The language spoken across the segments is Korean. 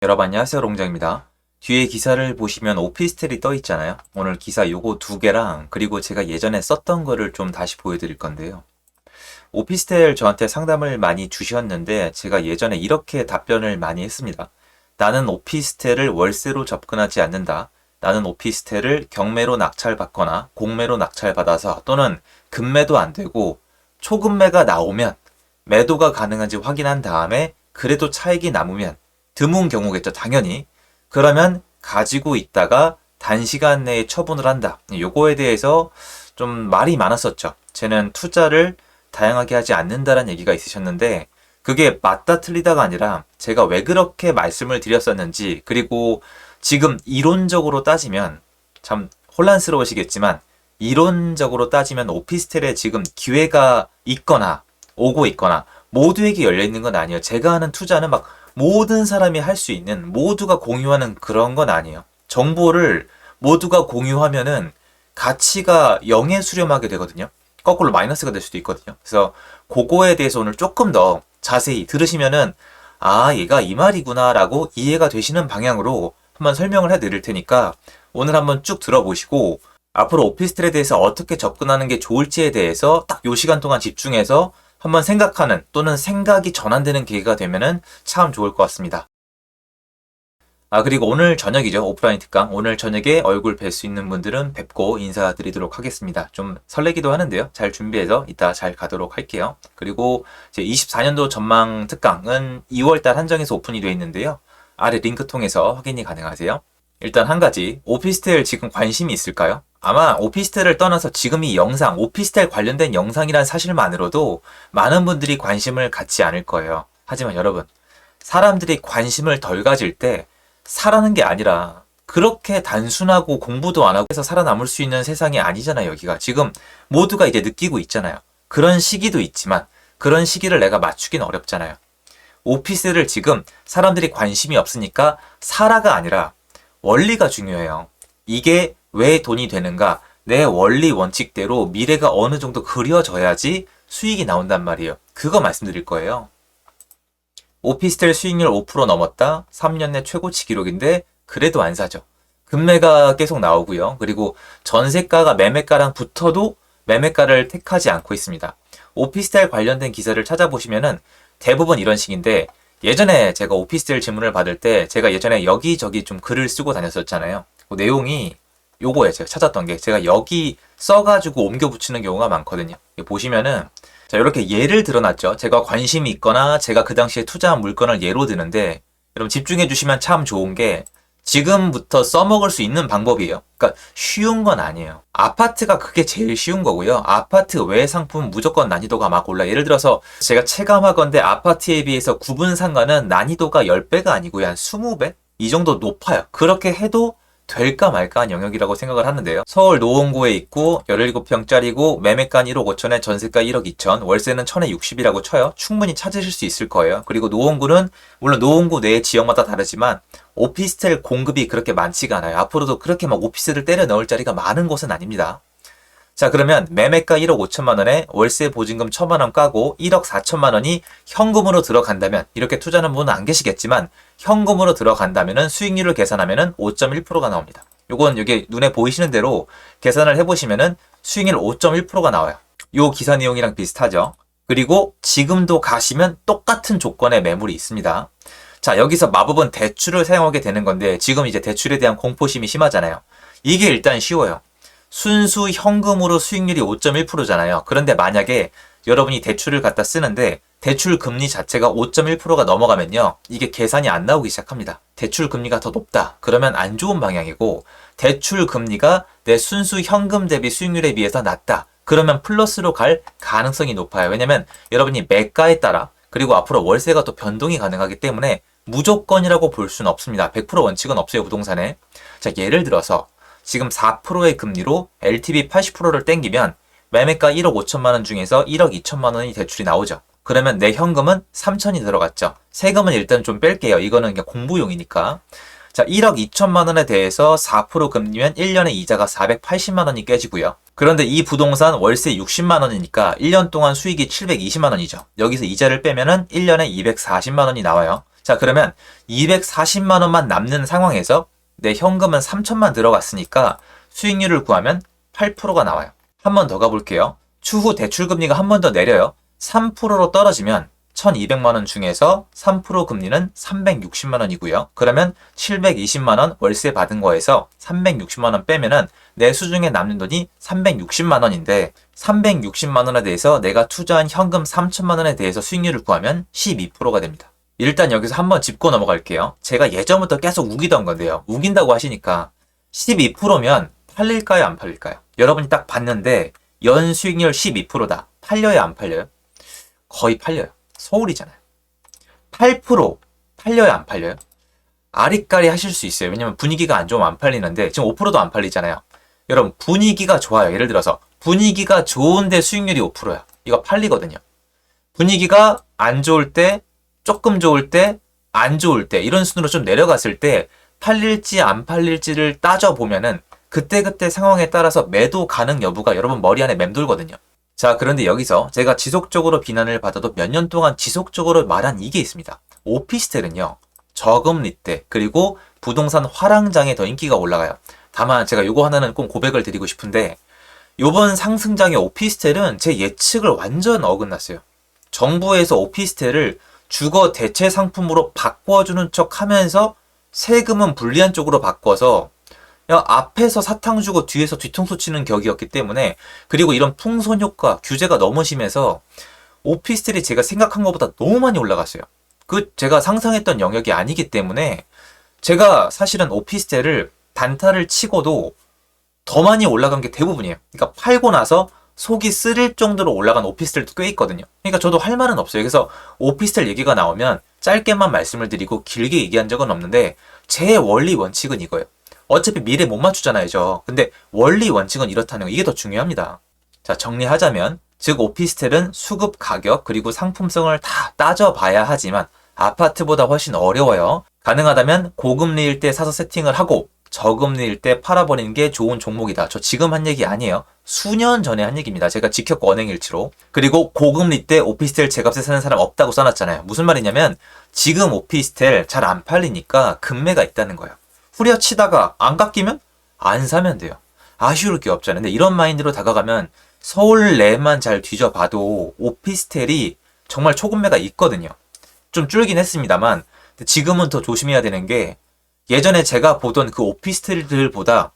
여러분 안녕하세요, 롱장입니다. 뒤에 기사를 보시면 오피스텔이 떠 있잖아요. 오늘 기사 요거 두 개랑 그리고 제가 예전에 썼던 거를 좀 다시 보여드릴 건데요. 오피스텔 저한테 상담을 많이 주셨는데 제가 예전에 이렇게 답변을 많이 했습니다. 나는 오피스텔을 월세로 접근하지 않는다. 나는 오피스텔을 경매로 낙찰받거나 공매로 낙찰받아서 또는 급매도 안 되고 초급매가 나오면 매도가 가능한지 확인한 다음에 그래도 차익이 남으면 드문 경우겠죠, 당연히. 그러면 가지고 있다가 단시간 내에 처분을 한다. 요거에 대해서 좀 말이 많았었죠. 쟤는 투자를 다양하게 하지 않는다라는 얘기가 있으셨는데 그게 맞다 틀리다가 아니라 제가 왜 그렇게 말씀을 드렸었는지, 그리고 지금 이론적으로 따지면 참 혼란스러우시겠지만 이론적으로 따지면 오피스텔에 지금 기회가 있거나 오고 있거나 모두에게 열려 있는 건 아니에요. 제가 하는 투자는 막 모든 사람이 할 수 있는, 모두가 공유하는 그런 건 아니에요. 정보를 모두가 공유하면은 가치가 0에 수렴하게 되거든요. 거꾸로 마이너스가 될 수도 있거든요. 그래서 그거에 대해서 오늘 조금 더 자세히 들으시면은 아, 얘가 이 말이구나 라고 이해가 되시는 방향으로 한번 설명을 해드릴 테니까 오늘 한번 쭉 들어보시고 앞으로 오피스텔에 대해서 어떻게 접근하는 게 좋을지에 대해서 딱 요 시간 동안 집중해서 한번 생각하는 또는 생각이 전환되는 기회가 되면은 참 좋을 것 같습니다. 그리고 오늘 저녁이죠. 오프라인 특강. 오늘 저녁에 얼굴 뵐 수 있는 분들은 뵙고 인사드리도록 하겠습니다. 좀 설레기도 하는데요. 잘 준비해서 이따 잘 가도록 할게요. 그리고 제 24년도 전망 특강은 2월달 한정해서 오픈이 되어 있는데요. 아래 링크 통해서 확인이 가능하세요. 일단 한 가지, 오피스텔 지금 관심이 있을까요? 아마 오피스텔을 떠나서 지금 이 영상, 오피스텔 관련된 영상이란 사실만으로도 많은 분들이 관심을 갖지 않을 거예요. 하지만 여러분, 사람들이 관심을 덜 가질 때 사라는 게 아니라 그렇게 단순하고 공부도 안 하고 해서 살아남을 수 있는 세상이 아니잖아요, 여기가. 지금 모두가 이제 느끼고 있잖아요. 그런 시기도 있지만 그런 시기를 내가 맞추긴 어렵잖아요. 오피스텔을 지금 사람들이 관심이 없으니까 사라가 아니라 원리가 중요해요. 이게 왜 돈이 되는가? 내 원리 원칙대로 미래가 어느 정도 그려져야지 수익이 나온단 말이에요. 그거 말씀드릴 거예요. 오피스텔 수익률 5% 넘었다. 3년 내 최고치 기록인데 그래도 안 사죠. 급매가 계속 나오고요. 그리고 전세가가 매매가랑 붙어도 매매가를 택하지 않고 있습니다. 오피스텔 관련된 기사를 찾아보시면은 대부분 이런 식인데, 예전에 제가 오피스텔 질문을 받을 때 제가 예전에 여기저기 좀 글을 쓰고 다녔었잖아요. 그 내용이 요거예요. 제가 찾았던 게 제가 여기 써가지고 옮겨 붙이는 경우가 많거든요. 보시면은 자, 이렇게 예를 들어놨죠. 제가 관심이 있거나 제가 그 당시에 투자한 물건을 예로 드는데 여러분 집중해 주시면 참 좋은 게 지금부터 써먹을 수 있는 방법이에요. 그러니까 쉬운 건 아니에요. 아파트가 그게 제일 쉬운 거고요. 아파트 외 상품은 무조건 난이도가 막 올라. 예를 들어서 제가 체감하건대 아파트에 비해서 구분 상가는 난이도가 10배가 아니고요. 한 20배? 이 정도 높아요. 그렇게 해도 될까 말까한 영역이라고 생각을 하는데요. 서울 노원구에 있고 17평짜리고 매매가 1억 5천에 전세가 1억 2천, 월세는 1000에 60이라고 쳐요. 충분히 찾으실 수 있을 거예요. 그리고 노원구는 물론 노원구 내 지역마다 다르지만 오피스텔 공급이 그렇게 많지가 않아요. 앞으로도 그렇게 막 오피스를 때려 넣을 자리가 많은 곳은 아닙니다. 자, 그러면 매매가 1억 5천만 원에 월세 보증금 1000만 원 까고 1억 4천만 원이 현금으로 들어간다면, 이렇게 투자하는 분은 안 계시겠지만 현금으로 들어간다면은 수익률을 계산하면은 5.1%가 나옵니다. 요건 여기 눈에 보이시는 대로 계산을 해보시면은 수익률 5.1%가 나와요. 요 기사 내용이랑 비슷하죠. 그리고 지금도 가시면 똑같은 조건의 매물이 있습니다. 자, 여기서 마법은 대출을 사용하게 되는 건데 지금 이제 대출에 대한 공포심이 심하잖아요. 이게 일단 쉬워요. 순수 현금으로 수익률이 5.1%잖아요. 그런데 만약에 여러분이 대출을 갖다 쓰는데 대출 금리 자체가 5.1%가 넘어가면요, 이게 계산이 안 나오기 시작합니다. 대출 금리가 더 높다. 그러면 안 좋은 방향이고, 대출 금리가 내 순수 현금 대비 수익률에 비해서 낮다. 그러면 플러스로 갈 가능성이 높아요. 왜냐면 여러분이 매가에 따라, 그리고 앞으로 월세가 또 변동이 가능하기 때문에 무조건이라고 볼 수는 없습니다. 100% 원칙은 없어요, 부동산에. 자, 예를 들어서 지금 4%의 금리로 LTV 80%를 땡기면 매매가 1억 5천만 원 중에서 1억 2천만 원이 대출이 나오죠. 그러면 내 현금은 3천이 들어갔죠. 세금은 일단 좀 뺄게요. 이거는 그냥 공부용이니까. 자, 1억 2천만 원에 대해서 4% 금리면 1년에 이자가 480만 원이 깨지고요. 그런데 이 부동산 월세 60만 원이니까 1년 동안 수익이 720만 원이죠. 여기서 이자를 빼면은 1년에 240만 원이 나와요. 자, 그러면 240만 원만 남는 상황에서 내 현금은 3천만 들어갔으니까 수익률을 구하면 8%가 나와요. 한 번 더 가볼게요. 추후 대출금리가 한 번 더 내려요. 3%로 떨어지면 1200만 원 중에서 3% 금리는 360만 원이고요. 그러면 720만 원 월세 받은 거에서 360만 원 빼면은 내 수중에 남는 돈이 360만 원인데 360만 원에 대해서 내가 투자한 현금 3천만 원에 대해서 수익률을 구하면 12%가 됩니다. 일단 여기서 한번 짚고 넘어갈게요. 제가 예전부터 계속 우기던 건데요. 우긴다고 하시니까 12%면 팔릴까요? 안 팔릴까요? 여러분이 딱 봤는데 연 수익률 12%다. 팔려요? 안 팔려요? 거의 팔려요. 서울이잖아요. 8% 팔려요? 안 팔려요? 아리까리 하실 수 있어요. 왜냐면 분위기가 안 좋으면 안 팔리는데 지금 5%도 안 팔리잖아요. 여러분 분위기가 좋아요. 예를 들어서 분위기가 좋은데 수익률이 5%야. 이거 팔리거든요. 분위기가 안 좋을 때, 조금 좋을 때, 안 좋을 때 이런 순으로 좀 내려갔을 때 팔릴지 안 팔릴지를 따져보면은 그때그때 상황에 따라서 매도 가능 여부가 여러분 머리 안에 맴돌거든요. 자, 그런데 여기서 제가 지속적으로 비난을 받아도 몇 년 동안 지속적으로 말한 이게 있습니다. 오피스텔은요, 저금리 때, 그리고 부동산 화랑장에 더 인기가 올라가요. 다만 제가 요거 하나는 꼭 고백을 드리고 싶은데, 요번 상승장의 오피스텔은 제 예측을 완전 어긋났어요. 정부에서 오피스텔을 주거 대체 상품으로 바꿔주는 척 하면서 세금은 불리한 쪽으로 바꿔서 야, 앞에서 사탕 주고 뒤에서 뒤통수 치는 격이었기 때문에 그리고 이런 풍선 효과, 규제가 너무 심해서 오피스텔이 제가 생각한 것보다 너무 많이 올라갔어요. 그 제가 상상했던 영역이 아니기 때문에 제가 사실은 오피스텔을 단타를 치고도 더 많이 올라간 게 대부분이에요. 그러니까 팔고 나서 속이 쓰릴 정도로 올라간 오피스텔도 꽤 있거든요. 그러니까 저도 할 말은 없어요. 그래서 오피스텔 얘기가 나오면 짧게만 말씀을 드리고 길게 얘기한 적은 없는데 제 원리 원칙은 이거예요. 어차피 미래 못 맞추잖아요, 저. 근데 원리 원칙은 이렇다는 거, 이게 더 중요합니다. 자, 정리하자면, 즉 오피스텔은 수급 가격 그리고 상품성을 다 따져봐야 하지만 아파트보다 훨씬 어려워요. 가능하다면 고금리일 때 사서 세팅을 하고 저금리일 때 팔아버리는 게 좋은 종목이다. 저 지금 한 얘기 아니에요. 수년 전에 한 얘기입니다. 제가 지켰고 언행일치로. 그리고 고금리 때 오피스텔 제값에 사는 사람 없다고 써놨잖아요. 무슨 말이냐면 지금 오피스텔 잘 안 팔리니까 금매가 있다는 거예요. 후려치다가 안 깎이면 안 사면 돼요. 아쉬울 게 없잖아요. 근데 이런 마인드로 다가가면 서울 내만 잘 뒤져봐도 오피스텔이 정말 초급매가 있거든요. 좀 줄긴 했습니다만 지금은 더 조심해야 되는 게 예전에 제가 보던 그 오피스텔들보다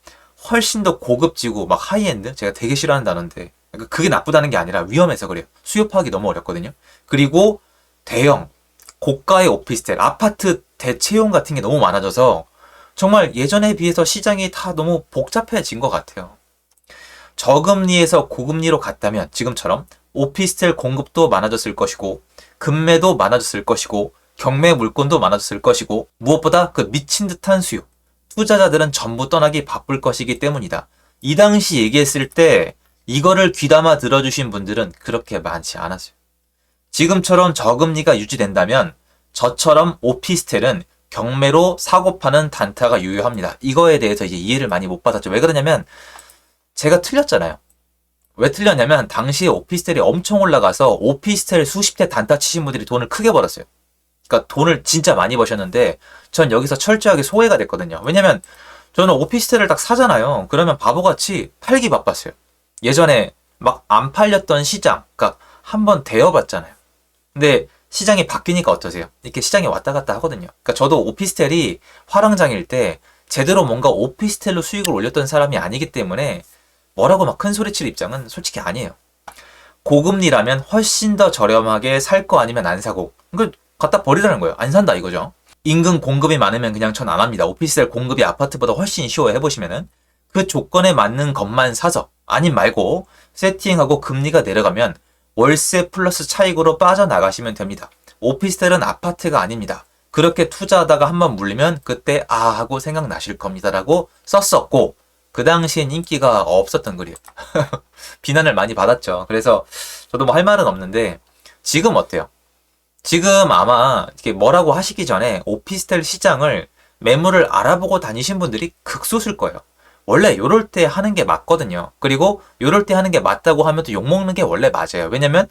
훨씬 더 고급지고 막 하이엔드? 제가 되게 싫어하는 단어인데 그게 나쁘다는 게 아니라 위험해서 그래요. 수요 파악이 너무 어렵거든요. 그리고 대형, 고가의 오피스텔, 아파트 대체용 같은 게 너무 많아져서 정말 예전에 비해서 시장이 다 너무 복잡해진 것 같아요. 저금리에서 고금리로 갔다면 지금처럼 오피스텔 공급도 많아졌을 것이고 금매도 많아졌을 것이고 경매 물건도 많아졌을 것이고 무엇보다 그 미친 듯한 수요. 투자자들은 전부 떠나기 바쁠 것이기 때문이다. 이 당시 얘기했을 때 이거를 귀담아 들어주신 분들은 그렇게 많지 않았어요. 지금처럼 저금리가 유지된다면 저처럼 오피스텔은 경매로 사고 파는 단타가 유효합니다. 이거에 대해서 이제 이해를 많이 못 받았죠. 왜 그러냐면 제가 틀렸잖아요. 왜 틀렸냐면 당시에 오피스텔이 엄청 올라가서 오피스텔 수십 대 단타 치신 분들이 돈을 크게 벌었어요. 그러니까 돈을 진짜 많이 버셨는데 전 여기서 철저하게 소외가 됐거든요. 왜냐면 저는 오피스텔을 딱 사잖아요. 그러면 바보같이 팔기 바빴어요. 예전에 막 안 팔렸던 시장, 그러니까 한번 대여봤잖아요. 근데 시장이 바뀌니까 어떠세요? 이렇게 시장이 왔다 갔다 하거든요. 그러니까 저도 오피스텔이 화랑장일 때 제대로 뭔가 오피스텔로 수익을 올렸던 사람이 아니기 때문에 뭐라고 막 큰 소리 칠 입장은 솔직히 아니에요. 고금리라면 훨씬 더 저렴하게 살 거 아니면 안 사고 이걸 갖다 버리라는 거예요. 안 산다 이거죠. 인근 공급이 많으면 그냥 전 안 합니다. 오피스텔 공급이 아파트보다 훨씬 쉬워요. 해보시면은 그 조건에 맞는 것만 사서 아님 말고 세팅하고 금리가 내려가면 월세 플러스 차익으로 빠져나가시면 됩니다. 오피스텔은 아파트가 아닙니다. 그렇게 투자하다가 한번 물리면 그때 아 하고 생각나실 겁니다. 라고 썼었고 그 당시엔 인기가 없었던 글이에요. 비난을 많이 받았죠. 그래서 저도 뭐 할 말은 없는데 지금 어때요? 지금 아마 이렇게 뭐라고 하시기 전에 오피스텔 시장을 매물을 알아보고 다니신 분들이 극소수일 거예요. 원래 요럴 때 하는 게 맞거든요. 그리고 요럴 때 하는 게 맞다고 하면 또 욕먹는 게 원래 맞아요. 왜냐면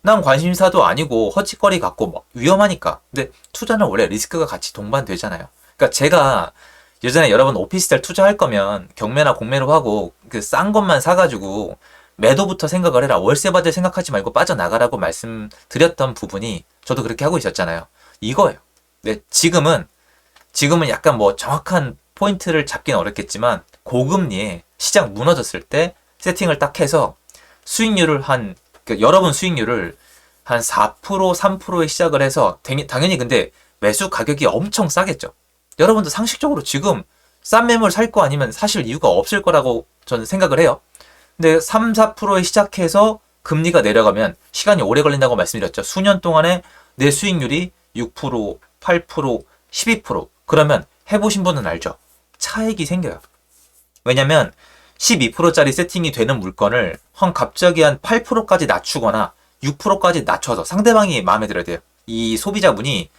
난 관심사도 아니고 허짓거리 같고 막 위험하니까. 근데 투자는 원래 리스크가 같이 동반되잖아요. 그러니까 제가 예전에 여러분 오피스텔 투자할 거면 경매나 공매로 하고 그 싼 것만 사가지고 매도부터 생각을 해라. 월세 받을 생각하지 말고 빠져나가라고 말씀드렸던 부분이 저도 그렇게 하고 있었잖아요. 이거예요. 근데 지금은 약간 뭐 정확한 포인트를 잡긴 어렵겠지만 고금리에 시장 무너졌을 때 세팅을 딱 해서 수익률을 그러니까 여러분 수익률을 한 4%, 3%에 시작을 해서 당연히 근데 매수 가격이 엄청 싸겠죠. 여러분도 상식적으로 지금 싼 매물 살 거 아니면 사실 이유가 없을 거라고 저는 생각을 해요. 근데 3, 4%에 시작해서 금리가 내려가면 시간이 오래 걸린다고 말씀드렸죠. 수년 동안에 내 수익률이 6%, 8%, 12%. 그러면 해보신 분은 알죠. 차익이 생겨요. 왜냐면 12%짜리 세팅이 되는 물건을 갑자기 한 8%까지 낮추거나 6%까지 낮춰서 상대방이 마음에 들어야 돼요. 이 소비자분이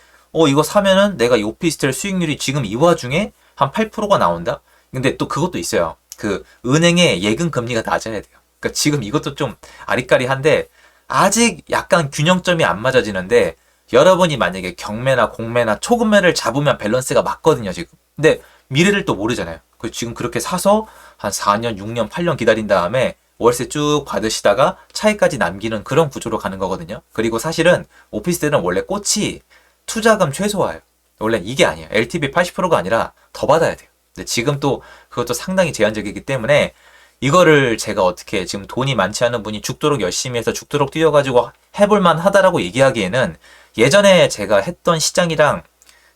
이거 사면은 내가 이 오피스텔 수익률이 지금 이 와중에 한 8%가 나온다? 근데 또 그것도 있어요. 그 은행의 예금 금리가 낮아야 돼요. 그러니까 지금 이것도 좀 아리까리한데 아직 약간 균형점이 안 맞아지는데 여러분이 만약에 경매나 공매나 초급매를 잡으면 밸런스가 맞거든요, 지금. 근데 미래를 또 모르잖아요. 지금 그렇게 사서 한 4년, 6년, 8년 기다린 다음에 월세 쭉 받으시다가 차익까지 남기는 그런 구조로 가는 거거든요. 그리고 사실은 오피스텔은 원래 꽃이 투자금 최소화예요. 원래 이게 아니에요. LTV 80%가 아니라 더 받아야 돼요. 근데 지금 또 그것도 상당히 제한적이기 때문에 이거를 제가 어떻게 지금 돈이 많지 않은 분이 죽도록 열심히 해서 죽도록 뛰어가지고 해볼만 하다라고 얘기하기에는 예전에 제가 했던 시장이랑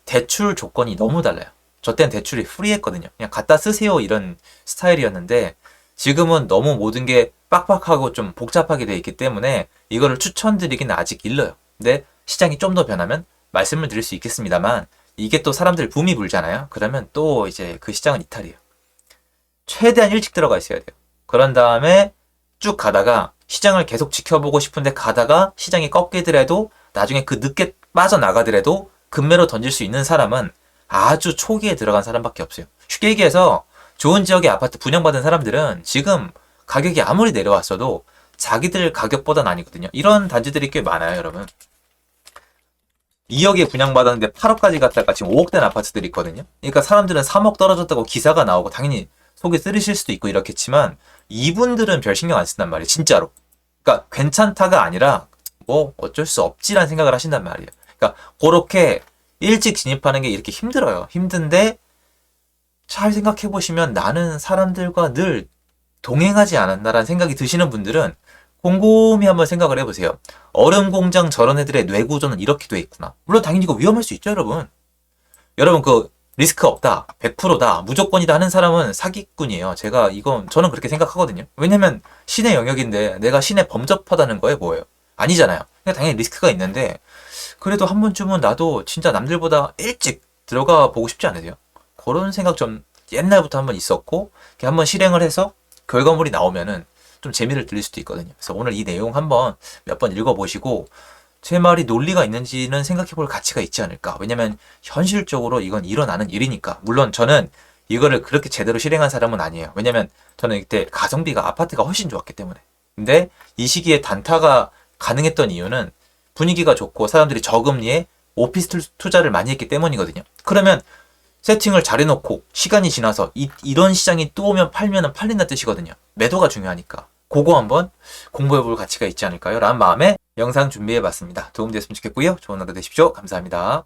대출 조건이 너무 달라요. 저 땐 대출이 프리했거든요. 그냥 갖다 쓰세요 이런 스타일이었는데 지금은 너무 모든 게 빡빡하고 좀 복잡하게 돼 있기 때문에 이거를 추천드리기는 아직 일러요. 근데 시장이 좀 더 변하면 말씀을 드릴 수 있겠습니다만 이게 또 사람들 붐이 불잖아요. 그러면 또 이제 그 시장은 이탈이에요. 최대한 일찍 들어가 있어야 돼요. 그런 다음에 쭉 가다가 시장을 계속 지켜보고 싶은데 가다가 시장이 꺾이더라도 나중에 그 늦게 빠져나가더라도 금매로 던질 수 있는 사람은 아주 초기에 들어간 사람밖에 없어요. 쉽게 얘기해서 좋은 지역의 아파트 분양받은 사람들은 지금 가격이 아무리 내려왔어도 자기들 가격보다는 아니거든요. 이런 단지들이 꽤 많아요, 여러분. 2억에 분양받았는데 8억까지 갔다가 지금 5억 된 아파트들이 있거든요. 그러니까 사람들은 3억 떨어졌다고 기사가 나오고 당연히 속이 쓰리실 수도 있고 이렇겠지만 이분들은 별 신경 안 쓴단 말이에요. 진짜로. 그러니까 괜찮다가 아니라 뭐 어쩔 수 없지라는 생각을 하신단 말이에요. 그러니까 그렇게 일찍 진입하는 게 이렇게 힘들어요. 힘든데 잘 생각해 보시면 나는 사람들과 늘 동행하지 않았나라는 생각이 드시는 분들은 곰곰이 한번 생각을 해보세요. 얼음 공장 저런 애들의 뇌 구조는 이렇게 돼 있구나. 물론 당연히 이거 위험할 수 있죠, 여러분. 여러분 그 리스크 없다, 100%다, 무조건이다 하는 사람은 사기꾼이에요. 저는 그렇게 생각하거든요. 왜냐면 신의 영역인데 내가 신에 범접하다는 거에 뭐예요? 아니잖아요. 그러니까 당연히 리스크가 있는데 그래도 한 번쯤은 나도 진짜 남들보다 일찍 들어가 보고 싶지 않으세요? 그런 생각 좀 옛날부터 한번 있었고 한번 실행을 해서 결과물이 나오면은 좀 재미를 들릴 수도 있거든요. 그래서 오늘 이 내용 한번 몇 번 읽어보시고 제 말이 논리가 있는지는 생각해볼 가치가 있지 않을까. 왜냐면 현실적으로 이건 일어나는 일이니까. 물론 저는 이거를 그렇게 제대로 실행한 사람은 아니에요. 왜냐면 저는 이때 가성비가 아파트가 훨씬 좋았기 때문에. 근데 이 시기에 단타가 가능했던 이유는 분위기가 좋고 사람들이 저금리에 오피스 투자를 많이 했기 때문이거든요. 그러면 세팅을 잘 해놓고 시간이 지나서 이런 시장이 또 오면 팔면은 팔린다는 뜻이거든요. 매도가 중요하니까. 그거 한번 공부해볼 가치가 있지 않을까요? 라는 마음에 영상 준비해봤습니다. 도움됐으면 좋겠고요. 좋은 하루 되십시오. 감사합니다.